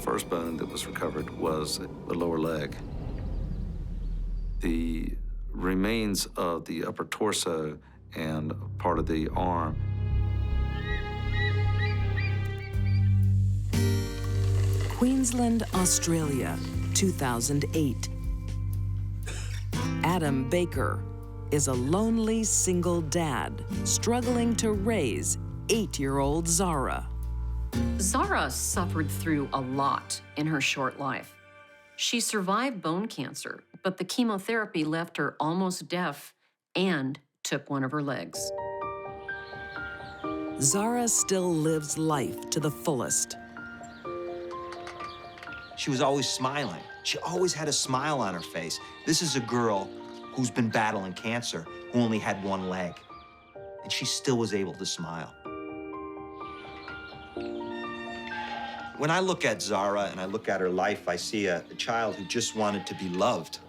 first bone that was recovered was the lower leg. The remains of the upper torso and part of the arm. Queensland, Australia, 2008. Adam Baker is a lonely single dad struggling to raise 8-year-old Zara. Zara suffered through a lot in her short life. She survived bone cancer, but the chemotherapy left her almost deaf and took one of her legs. Zara still lives life to the fullest. She was always smiling. She always had a smile on her face. This is a girl who's been battling cancer, who only had one leg, and she still was able to smile. When I look at Zara and I look at her life, I see a child who just wanted to be loved.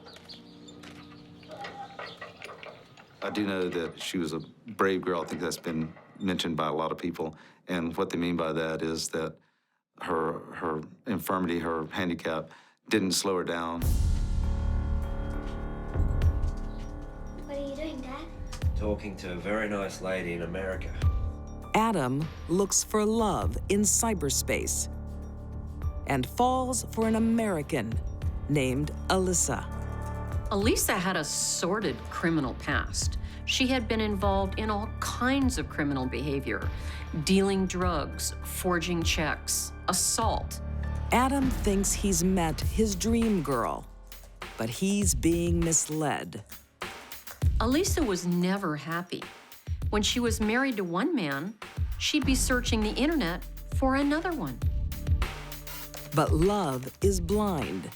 I do know that she was a brave girl. I think that's been mentioned by a lot of people. And what they mean by that is that her infirmity, her handicap, didn't slow her down. What are you doing, Dad? Talking to a very nice lady in America. Adam looks for love in cyberspace and falls for an American named Alyssa. Alyssa had a sordid criminal past. She had been involved in all kinds of criminal behavior, dealing drugs, forging checks, assault. Adam thinks he's met his dream girl, but he's being misled. Alyssa was never happy. When she was married to one man, she'd be searching the internet for another one. But love is blind,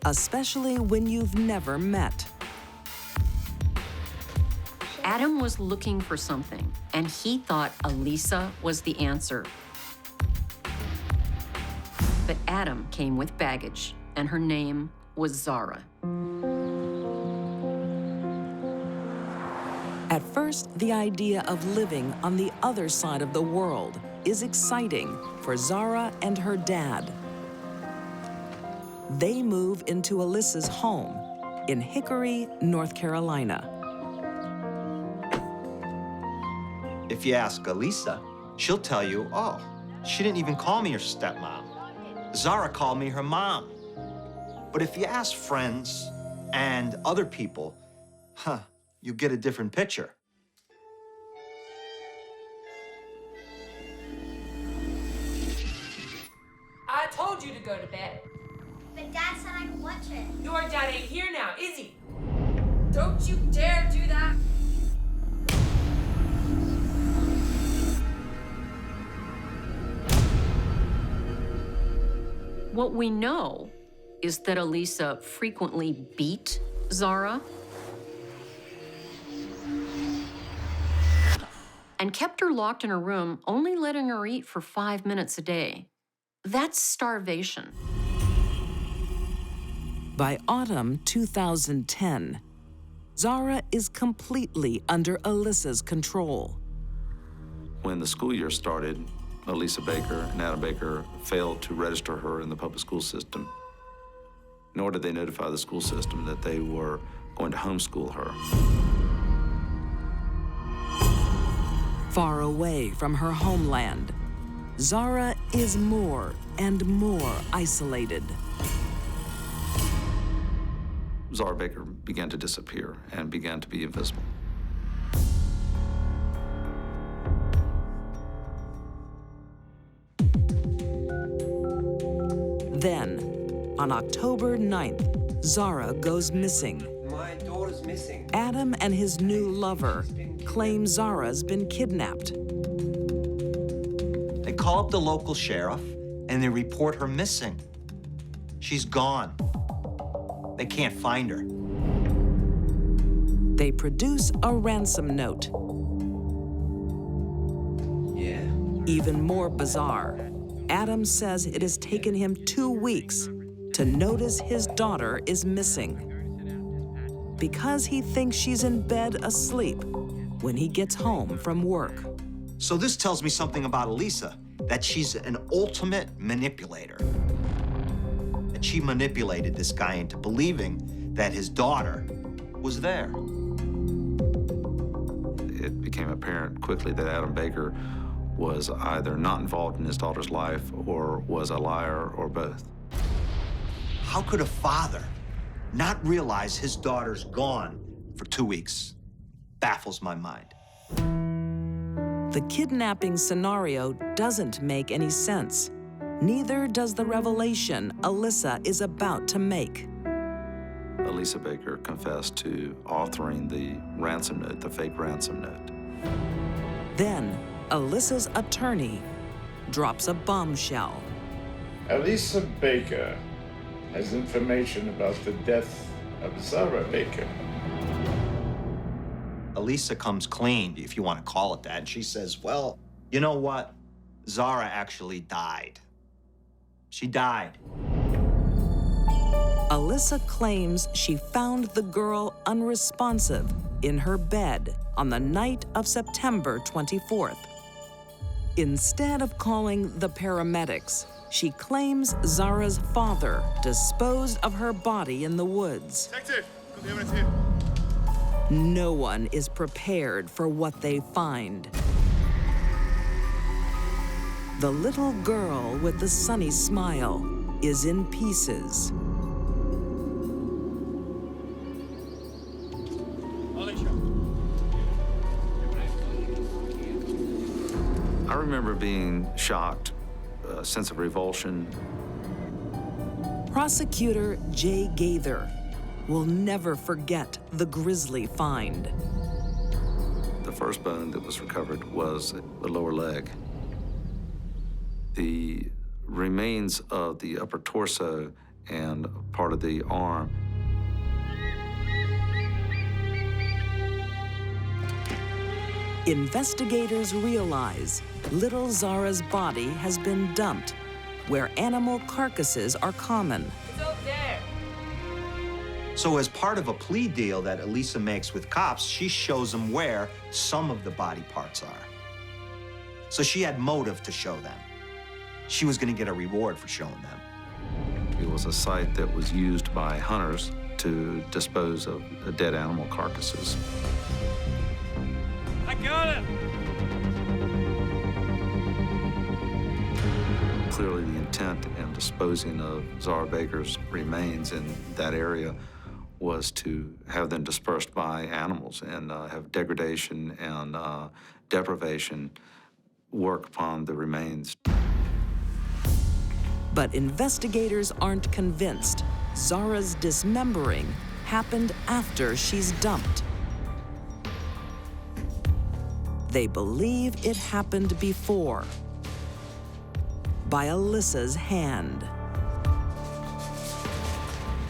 especially when you've never met. Adam was looking for something, and he thought Alyssa was the answer. But Adam came with baggage, and her name was Zara. At first, the idea of living on the other side of the world is exciting for Zara and her dad. They move into Alyssa's home in Hickory, North Carolina. If you ask Alyssa, she'll tell you, oh, she didn't even call me her stepmom. Zara called me her mom. But if you ask friends and other people, you get a different picture. I told you to go to bed. But Dad said I could watch it. Your dad ain't here now, is he? Don't you dare do that. What we know is that Alyssa frequently beat Zara and kept her locked in her room, only letting her eat for 5 minutes a day. That's starvation. By autumn 2010, Zara is completely under Alyssa's control. When the school year started, Alyssa Baker and Adam Baker failed to register her in the public school system, nor did they notify the school system that they were going to homeschool her. Far away from her homeland, Zara is more and more isolated. Zara Baker began to disappear and began to be invisible. Then, on October 9th, Zara goes missing. My daughter's missing. Adam and his new lover claim Zara's been kidnapped. They call up the local sheriff and they report her missing. She's gone. They can't find her. They produce a ransom note. Yeah. Even more bizarre, Adam says it has taken him 2 weeks to notice his daughter is missing because he thinks she's in bed asleep when he gets home from work. So this tells me something about Alyssa, that she's an ultimate manipulator. she manipulated this guy into believing that his daughter was there. It became apparent quickly that Adam Baker was either not involved in his daughter's life or was a liar or both. How could a father not realize his daughter's gone for 2 weeks? Baffles my mind. The kidnapping scenario doesn't make any sense. Neither does the revelation Alyssa is about to make. Elisa Baker confessed to authoring the ransom note, the fake ransom note. Then, Alyssa's attorney drops a bombshell. Elisa Baker has information about the death of Zara Baker. Elisa comes clean, if you want to call it that, and she says, well, you know what? Zara actually died. She died. Alyssa claims she found the girl unresponsive in her bed on the night of September 24th. Instead of calling the paramedics, she claims Zara's father disposed of her body in the woods. Detective, got the evidence here. No one is prepared for what they find. The little girl with the sunny smile is in pieces. I remember being shocked, a sense of revulsion. Prosecutor Jay Gaither will never forget the grisly find. The first bone that was recovered was the lower leg. The remains of the upper torso and part of the arm. Investigators realize little Zara's body has been dumped where animal carcasses are common. It's up there. So as part of a plea deal that Elisa makes with cops, she shows them where some of the body parts are. So she had motive to show them. She was going to get a reward for showing them. It was a site that was used by hunters to dispose of dead animal carcasses. I got it! Clearly, the intent in disposing of Zara Baker's remains in that area was to have them dispersed by animals and have degradation and deprivation work upon the remains. But investigators aren't convinced Zara's dismembering happened after she's dumped. They believe it happened before, by Alyssa's hand.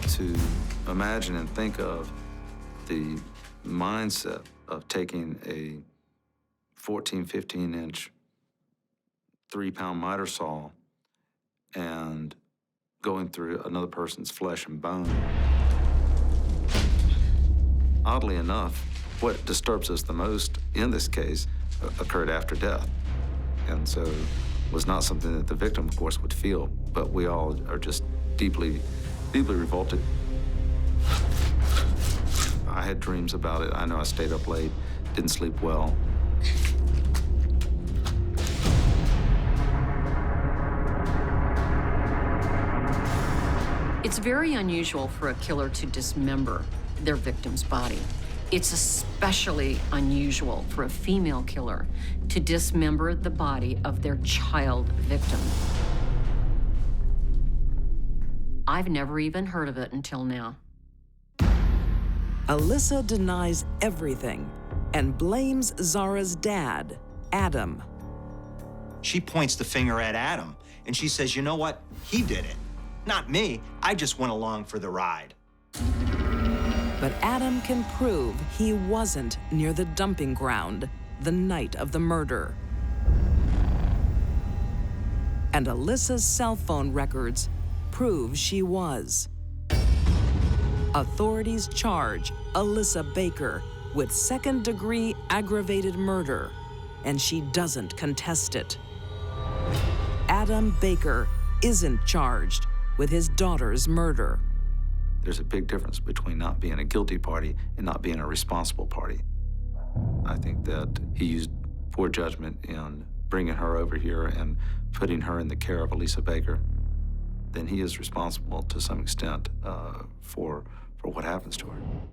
To imagine and think of the mindset of taking a 14, 15-inch, 3-pound miter saw and going through another person's flesh and bone. Oddly enough, what disturbs us the most in this case occurred after death. And so was not something that the victim, of course, would feel, but we all are just deeply, deeply revolted. I had dreams about it. I know I stayed up late, didn't sleep well. It's very unusual for a killer to dismember their victim's body. It's especially unusual for a female killer to dismember the body of their child victim. I've never even heard of it until now. Alyssa denies everything and blames Zara's dad, Adam. She points the finger at Adam, and she says, you know what? He did it. Not me. I just went along for the ride. But Adam can prove he wasn't near the dumping ground the night of the murder. And Alyssa's cell phone records prove she was. Authorities charge Alyssa Baker with second-degree aggravated murder, and she doesn't contest it. Adam Baker isn't charged with his daughter's murder. There's a big difference between not being a guilty party and not being a responsible party. I think that he used poor judgment in bringing her over here and putting her in the care of Elisa Baker. Then he is responsible to some extent for what happens to her.